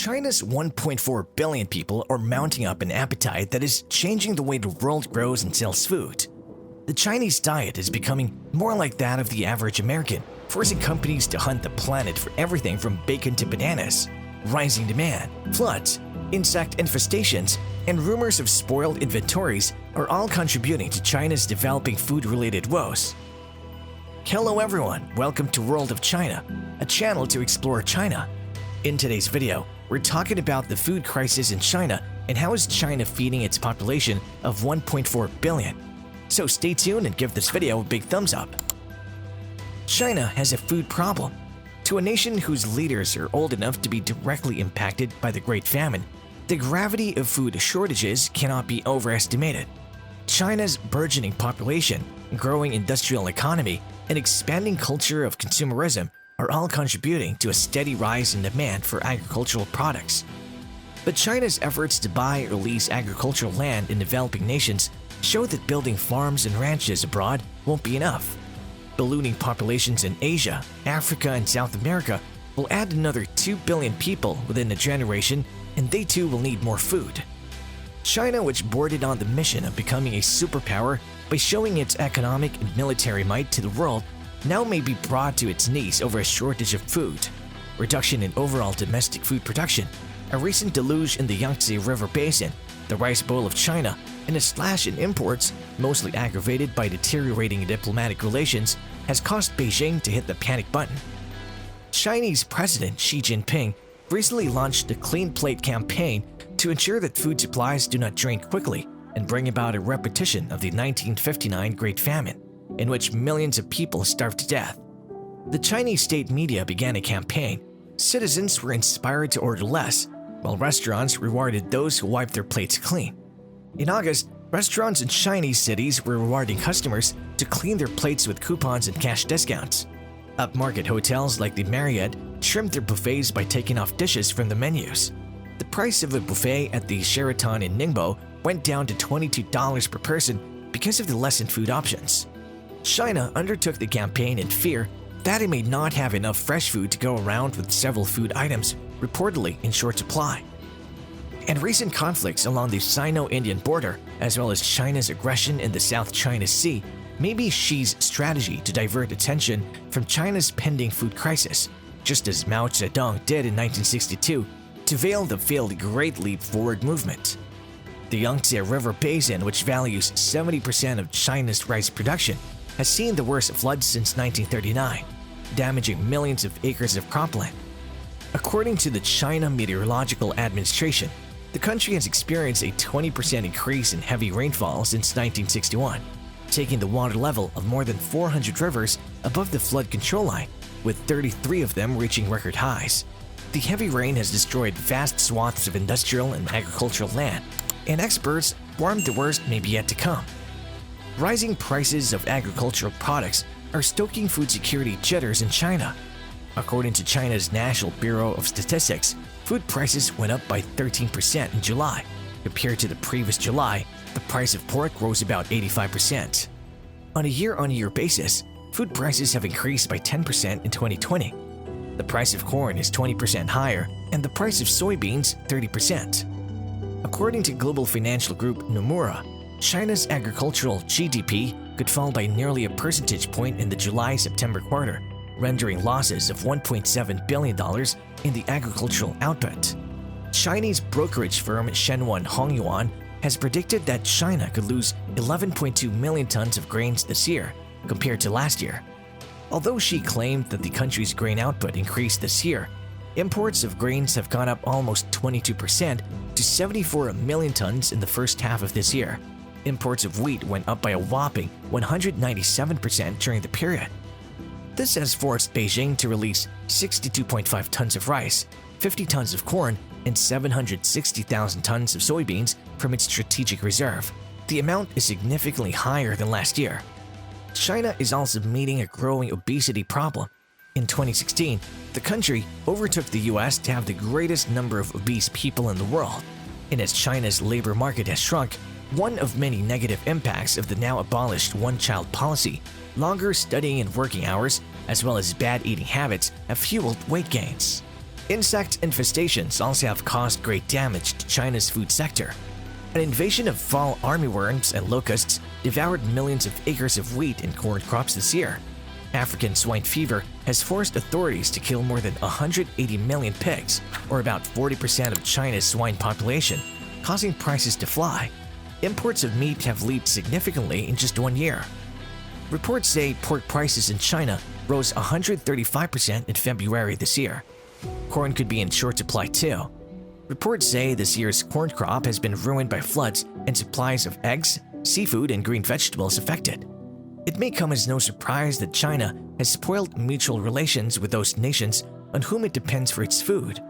China's 1.4 billion people are mounting up an appetite that is changing the way the world grows and sells food. The Chinese diet is becoming more like that of the average American, forcing companies to hunt the planet for everything from bacon to bananas. Rising demand, floods, insect infestations, and rumors of spoiled inventories are all contributing to China's developing food-related woes. Hello everyone, welcome to World of China, a channel to explore China. In today's video, we're talking about the food crisis in China and how is China feeding its population of 1.4 billion. So stay tuned and give this video a big thumbs up. China has a food problem. To a nation whose leaders are old enough to be directly impacted by the Great Famine, the gravity of food shortages cannot be overestimated. China's burgeoning population, growing industrial economy, and expanding culture of consumerism are all contributing to a steady rise in demand for agricultural products. But China's efforts to buy or lease agricultural land in developing nations show that building farms and ranches abroad won't be enough. Ballooning populations in Asia, Africa, and South America will add another 2 billion people within a generation, and they too will need more food. China, which boarded on the mission of becoming a superpower by showing its economic and military might to the world, now may be brought to its knees over a shortage of food, reduction in overall domestic food production, a recent deluge in the Yangtze River Basin, the Rice Bowl of China, and a slash in imports, mostly aggravated by deteriorating diplomatic relations, has caused Beijing to hit the panic button. Chinese President Xi Jinping recently launched a Clean Plate campaign to ensure that food supplies do not drain quickly and bring about a repetition of the 1959 Great Famine, in which millions of people starved to death. The Chinese state media began a campaign. Citizens were inspired to order less, while restaurants rewarded those who wiped their plates clean. In August, restaurants in Chinese cities were rewarding customers to clean their plates with coupons and cash discounts. Upmarket hotels like the Marriott trimmed their buffets by taking off dishes from the menus. The price of a buffet at the Sheraton in Ningbo went down to $22 per person because of the lessened food options. China undertook the campaign in fear that it may not have enough fresh food to go around, with several food items reportedly in short supply. And recent conflicts along the Sino-Indian border, as well as China's aggression in the South China Sea, may be Xi's strategy to divert attention from China's pending food crisis, just as Mao Zedong did in 1962 to veil the failed Great Leap Forward movement. The Yangtze River Basin, which values 70% of China's rice production, has seen the worst floods since 1939, damaging millions of acres of cropland. According to the China Meteorological Administration, the country has experienced a 20% increase in heavy rainfall since 1961, taking the water level of more than 400 rivers above the flood control line, with 33 of them reaching record highs. The heavy rain has destroyed vast swaths of industrial and agricultural land, and experts warn the worst may be yet to come. Rising prices of agricultural products are stoking food security jitters in China. According to China's National Bureau of Statistics, food prices went up by 13% in July. Compared to the previous July, the price of pork rose about 85%. On a year-on-year basis, food prices have increased by 10% in 2020. The price of corn is 20% higher, and the price of soybeans 30%. According to global financial group Nomura, China's agricultural GDP could fall by nearly a percentage point in the July-September quarter, rendering losses of $1.7 billion in the agricultural output. Chinese brokerage firm Shenwan Hongyuan has predicted that China could lose 11.2 million tons of grains this year, compared to last year. Although she claimed that the country's grain output increased this year, imports of grains have gone up almost 22% to 74 million tons in the first half of this year. Imports of wheat went up by a whopping 197% during the period. This has forced Beijing to release 62.5 tons of rice, 50 tons of corn, and 760,000 tons of soybeans from its strategic reserve. The amount is significantly higher than last year. China is also meeting a growing obesity problem. In 2016, the country overtook the US to have the greatest number of obese people in the world. And as China's labor market has shrunk, one of many negative impacts of the now abolished one-child policy, longer studying and working hours, as well as bad eating habits, have fueled weight gains. Insect infestations also have caused great damage to China's food sector. An invasion of fall armyworms and locusts devoured millions of acres of wheat and corn crops this year. African swine fever has forced authorities to kill more than 180 million pigs, or about 40% of China's swine population, causing prices to fly. Imports of meat have leaped significantly in just 1 year. Reports say pork prices in China rose 135% in February this year. Corn could be in short supply too. Reports say this year's corn crop has been ruined by floods and supplies of eggs, seafood, and green vegetables affected. It may come as no surprise that China has spoiled mutual relations with those nations on whom it depends for its food.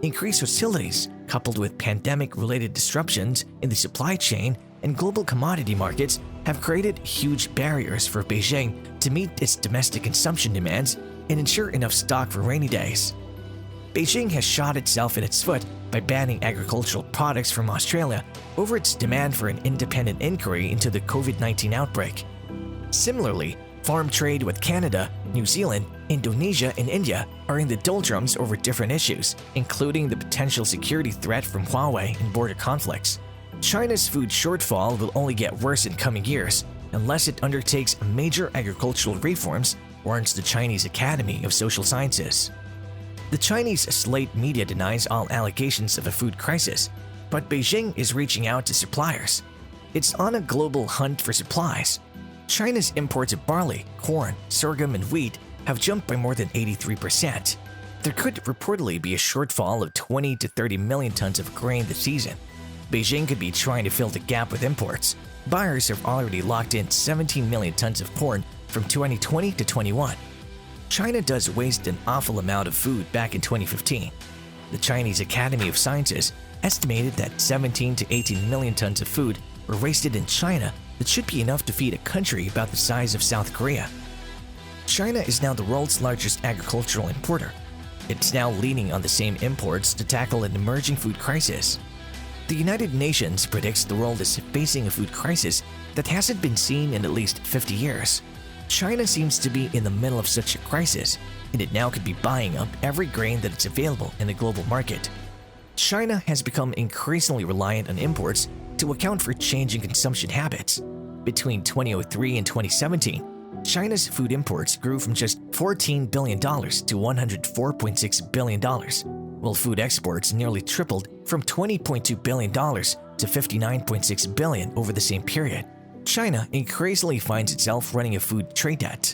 Increased hostilities, coupled with pandemic-related disruptions in the supply chain and global commodity markets, have created huge barriers for Beijing to meet its domestic consumption demands and ensure enough stock for rainy days. Beijing has shot itself in its foot by banning agricultural products from Australia over its demand for an independent inquiry into the COVID-19 outbreak. Similarly, farm trade with Canada, New Zealand, Indonesia, and India are in the doldrums over different issues, including the potential security threat from Huawei and border conflicts. China's food shortfall will only get worse in coming years unless it undertakes major agricultural reforms, warns the Chinese Academy of Social Sciences. The Chinese slate media denies all allegations of a food crisis, but Beijing is reaching out to suppliers. It's on a global hunt for supplies. China's imports of barley, corn, sorghum, and wheat have jumped by more than 83%. There could reportedly be a shortfall of 20 to 30 million tons of grain this season. Beijing could be trying to fill the gap with imports. Buyers have already locked in 17 million tons of corn from 2020 to 21. China does waste an awful amount of food back in 2015. The Chinese Academy of Sciences estimated that 17 to 18 million tons of food were wasted in China that should be enough to feed a country about the size of South Korea. China is now the world's largest agricultural importer. It's now leaning on the same imports to tackle an emerging food crisis. The United Nations predicts the world is facing a food crisis that hasn't been seen in at least 50 years. China seems to be in the middle of such a crisis, and it now could be buying up every grain that is available in the global market. China has become increasingly reliant on imports to account for changing consumption habits. Between 2003 and 2017, China's food imports grew from just $14 billion to $104.6 billion, while food exports nearly tripled from $20.2 billion to $59.6 billion over the same period. China increasingly finds itself running a food trade debt.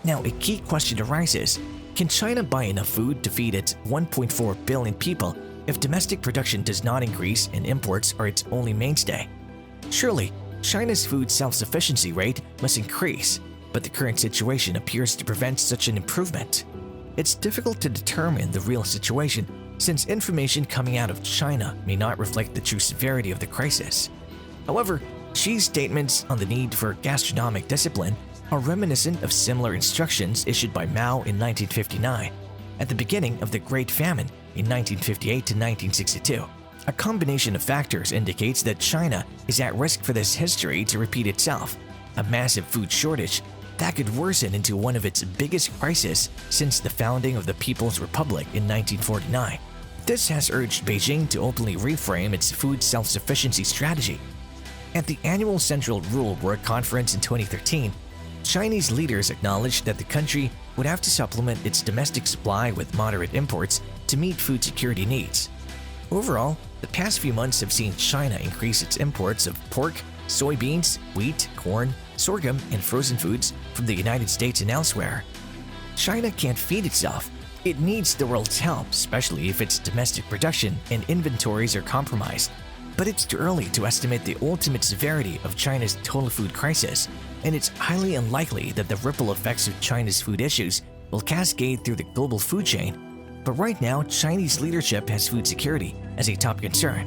Now, a key question arises: can China buy enough food to feed its 1.4 billion people if domestic production does not increase and imports are its only mainstay? Surely, China's food self-sufficiency rate must increase, but the current situation appears to prevent such an improvement. It's difficult to determine the real situation since information coming out of China may not reflect the true severity of the crisis. However, Xi's statements on the need for gastronomic discipline are reminiscent of similar instructions issued by Mao in 1959, at the beginning of the Great Famine in 1958 to 1962. A combination of factors indicates that China is at risk for this history to repeat itself, a massive food shortage that could worsen into one of its biggest crises since the founding of the People's Republic in 1949. This has urged Beijing to openly reframe its food self-sufficiency strategy. At the annual Central Rule Work Conference in 2013, Chinese leaders acknowledged that the country would have to supplement its domestic supply with moderate imports to meet food security needs. Overall, the past few months have seen China increase its imports of pork, soybeans, wheat, corn, sorghum, and frozen foods from the United States and elsewhere. China can't feed itself. It needs the world's help, especially if its domestic production and inventories are compromised. But it's too early to estimate the ultimate severity of China's total food crisis, and it's highly unlikely that the ripple effects of China's food issues will cascade through the global food chain. But right now, Chinese leadership has food security as a top concern.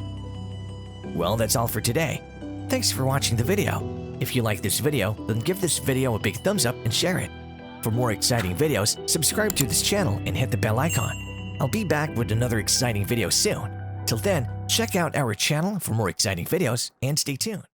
Well, that's all for today. Thanks for watching the video. If you like this video, then give this video a big thumbs up and share it. For more exciting videos, subscribe to this channel and hit the bell icon. I'll be back with another exciting video soon. Till then, check out our channel for more exciting videos and stay tuned.